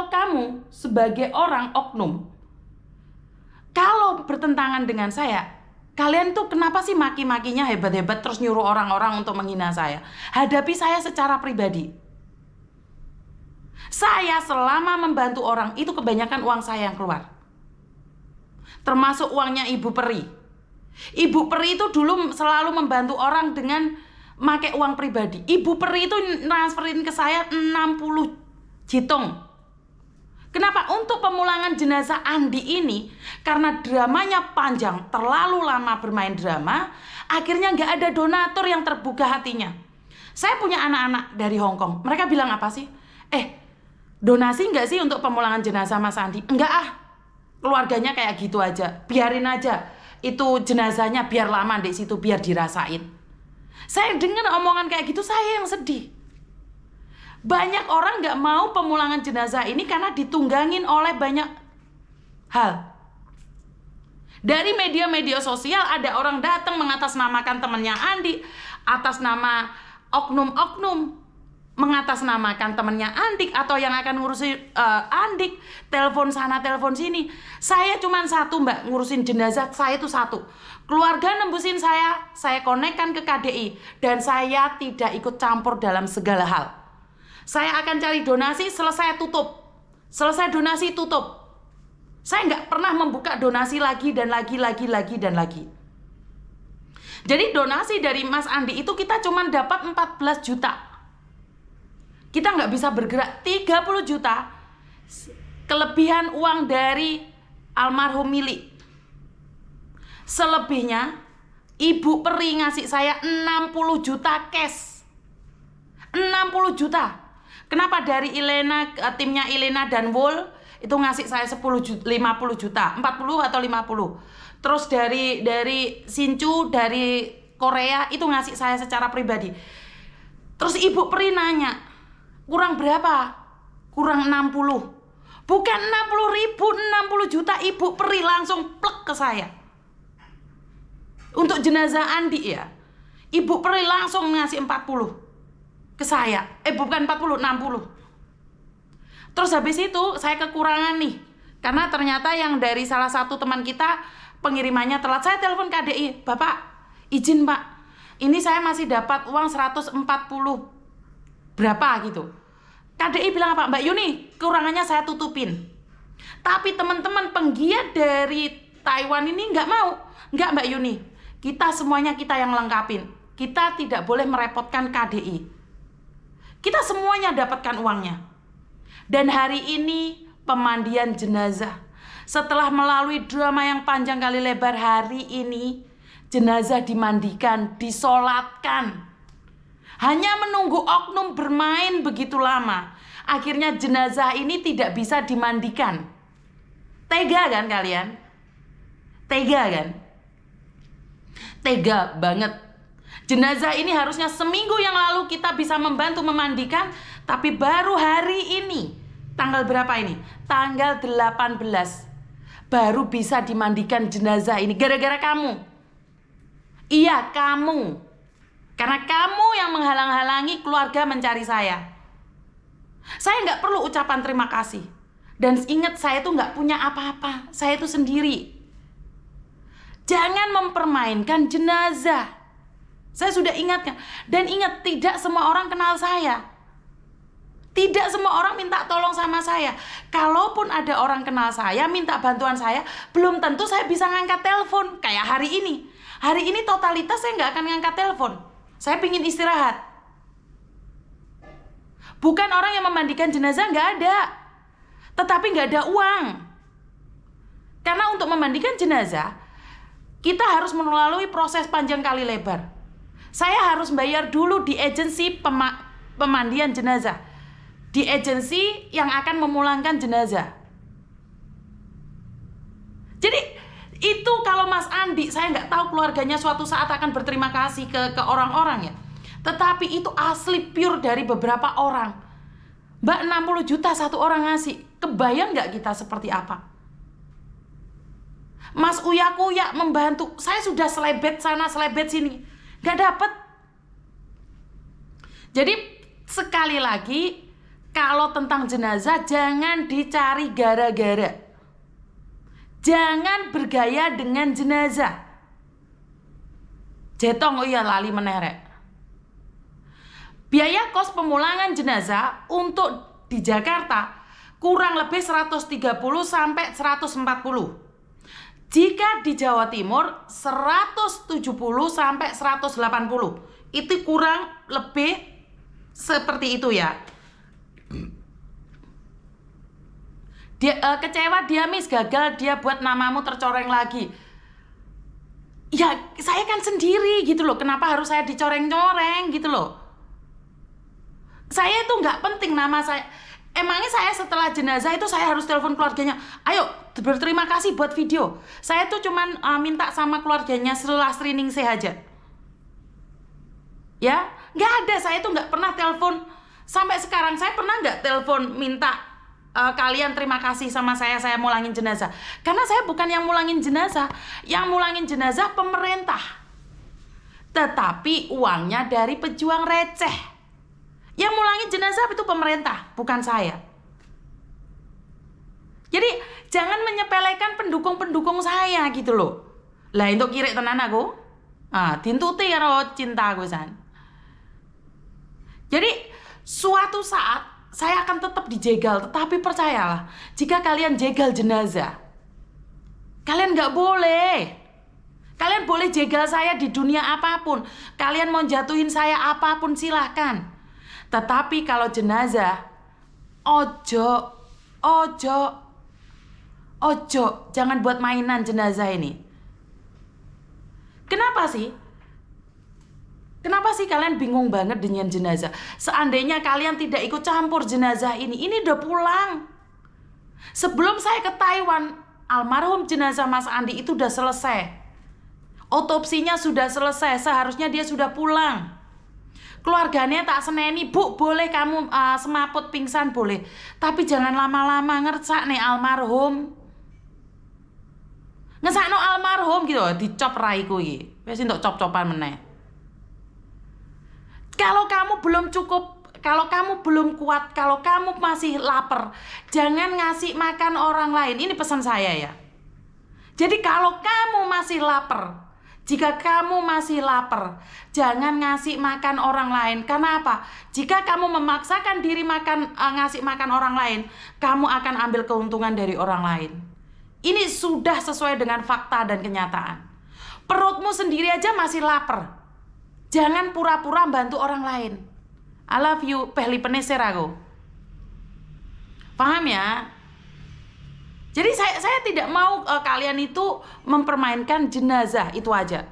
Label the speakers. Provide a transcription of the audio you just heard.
Speaker 1: Kalau kamu sebagai orang oknum, kalau bertentangan dengan saya, kalian tuh kenapa sih maki-makinya hebat-hebat terus nyuruh orang-orang untuk menghina saya? Hadapi saya secara pribadi. Saya selama membantu orang, itu kebanyakan uang saya yang keluar. Termasuk uangnya Ibu Peri. Ibu Peri itu dulu selalu membantu orang dengan pakai uang pribadi. Ibu Peri itu transferin ke saya 60 jitung. Kenapa? Untuk pemulangan jenazah Andi ini, karena dramanya panjang, terlalu lama bermain drama, akhirnya nggak ada donatur yang terbuka hatinya. Saya punya anak-anak dari Hong Kong. Mereka bilang apa sih? Donasi nggak sih untuk pemulangan jenazah Mas Andi? Enggak ah, keluarganya kayak gitu aja. Biarin aja, itu jenazahnya biar lama di situ, biar dirasain. Saya dengar omongan kayak gitu, saya yang sedih. Banyak orang nggak mau pemulangan jenazah ini karena ditunggangin oleh banyak hal. Dari media-media sosial ada orang datang mengatasnamakan temannya Andi, atas nama oknum-oknum, mengatasnamakan temannya Andik atau yang akan ngurusin Andik, telepon sana telepon sini. Saya cuma satu mbak, ngurusin jenazah saya itu satu. Keluarga nembusin saya konekkan ke KDI, dan saya tidak ikut campur dalam segala hal. Saya akan cari donasi, selesai tutup. Selesai donasi tutup. Saya nggak pernah membuka donasi lagi dan lagi. Jadi donasi dari Mas Andi itu kita cuma dapat 14 juta. Kita nggak bisa bergerak. 30 juta kelebihan uang dari almarhum Mili. Selebihnya Ibu Peri ngasih saya 60 juta cash. 60 juta. Kenapa dari Ilena, timnya Ilena dan Wol itu ngasih saya 50 juta, 40 atau 50. Terus dari Sincu dari Korea itu ngasih saya secara pribadi. Terus Ibu Peri nanya, kurang berapa? Kurang 60. Bukan 60 ribu, 60 juta. Ibu Peri langsung plek ke saya. Untuk jenazah Andi ya, Ibu Peri langsung ngasih 40 ke saya. Bukan 40, 60. Terus habis itu saya kekurangan nih, karena ternyata yang dari salah satu teman kita pengirimannya telat. Saya telepon KDI, Bapak izin Pak, ini saya masih dapat uang 140 berapa gitu. KDI bilang apa? Mbak Yuni, kekurangannya saya tutupin. Tapi teman-teman penggiat dari Taiwan ini nggak mau. Nggak Mbak Yuni, kita semuanya kita yang lengkapin. Kita tidak boleh merepotkan KDI. Kita semuanya dapatkan uangnya. Dan hari ini pemandian jenazah. Setelah melalui drama yang panjang kali lebar, hari ini jenazah dimandikan, disolatkan. Hanya menunggu oknum bermain begitu lama. Akhirnya jenazah ini tidak bisa dimandikan. Tega kan kalian? Tega kan? Tega banget. Jenazah ini harusnya seminggu yang lalu kita bisa membantu memandikan, tapi baru hari ini, tanggal berapa ini? Tanggal 18, baru bisa dimandikan jenazah ini. Gara-gara kamu. Iya, kamu. Karena kamu yang menghalang-halangi keluarga mencari saya. Saya nggak perlu ucapan terima kasih. Dan ingat, saya tuh nggak punya apa-apa. Saya itu sendiri. Jangan mempermainkan jenazah. Saya sudah ingatkan. Dan ingat, tidak semua orang kenal saya. Tidak semua orang minta tolong sama saya. Kalaupun ada orang kenal saya, minta bantuan saya, belum tentu saya bisa ngangkat telepon. Kayak hari ini. Hari ini totalitas saya nggak akan ngangkat telepon. Saya pingin istirahat. Bukan orang yang memandikan jenazah, nggak ada. Tetapi nggak ada uang. Karena untuk memandikan jenazah, kita harus melalui proses panjang kali lebar. Saya harus bayar dulu di agensi pemandian jenazah. Di agensi yang akan memulangkan jenazah. Jadi itu kalau Mas Andi, saya nggak tahu keluarganya suatu saat akan berterima kasih ke orang-orang ya. Tetapi itu asli pure dari beberapa orang. Mbak, 60 juta satu orang ngasih. Kebayang nggak kita seperti apa? Mas Uya-Kuya membantu. Saya sudah selebet sana, selebet sini. Gak dapet. Jadi sekali lagi, kalau tentang jenazah jangan dicari gara-gara. Jangan bergaya dengan jenazah. Jetong, oh iya lali menerek. Biaya kos pemulangan jenazah untuk di Jakarta kurang lebih 130 sampai 140. Jika di Jawa Timur 170 sampai 180. Itu kurang lebih seperti itu ya. Dia kecewa dia Miss, gagal dia buat namamu tercoreng lagi. Ya saya kan sendiri gitu loh, kenapa harus saya dicoreng-coreng gitu loh. Saya itu nggak penting nama saya. Emangnya saya setelah jenazah itu saya harus telepon keluarganya, ayo berterima kasih buat video. Saya tuh cuman minta sama keluarganya Lastri Ningsih aja. Ya, nggak ada. Saya tuh nggak pernah telepon. Sampai sekarang saya pernah nggak telepon minta kalian terima kasih sama saya mulangin jenazah. Karena saya bukan yang mulangin jenazah. Yang mulangin jenazah pemerintah. Tetapi uangnya dari pejuang receh. Yang mulangin jenazah itu pemerintah, bukan saya. Jadi jangan menyepelekan pendukung-pendukung saya gitu loh. Lah untuk kirik tenan aku. Dintuti karo cinta aku san. Jadi suatu saat saya akan tetap dijegal, tetapi percayalah, jika kalian jegal jenazah, kalian nggak boleh. Kalian boleh jegal saya di dunia apapun. Kalian mau jatuhin saya apapun silahkan. Tetapi kalau jenazah, ojo, jangan buat mainan jenazah ini. Kenapa sih? Kenapa sih kalian bingung banget dengan jenazah? Seandainya kalian tidak ikut campur jenazah ini udah pulang. Sebelum saya ke Taiwan, almarhum jenazah Mas Andi itu udah selesai. Otopsinya sudah selesai, seharusnya dia sudah pulang. Keluarganya tak seneni, Bu, boleh kamu semaput pingsan boleh. Tapi jangan lama-lama ngersak nih almarhum. Ngesakno almarhum gitu, dicop raiku iki. Wis entuk cop-copan meneh. Kalau kamu belum cukup, kalau kamu belum kuat, kalau kamu masih lapar, jangan ngasih makan orang lain. Ini pesan saya ya. Jadi kalau kamu masih lapar, jika kamu masih lapar, jangan ngasih makan orang lain. Karena apa? Jika kamu memaksakan diri ngasih makan orang lain, kamu akan ambil keuntungan dari orang lain. Ini sudah sesuai dengan fakta dan kenyataan. Perutmu sendiri aja masih lapar. Jangan pura-pura bantu orang lain. I love you, pehli peneser aku. Paham ya? Jadi saya tidak mau kalian itu mempermainkan jenazah, itu aja.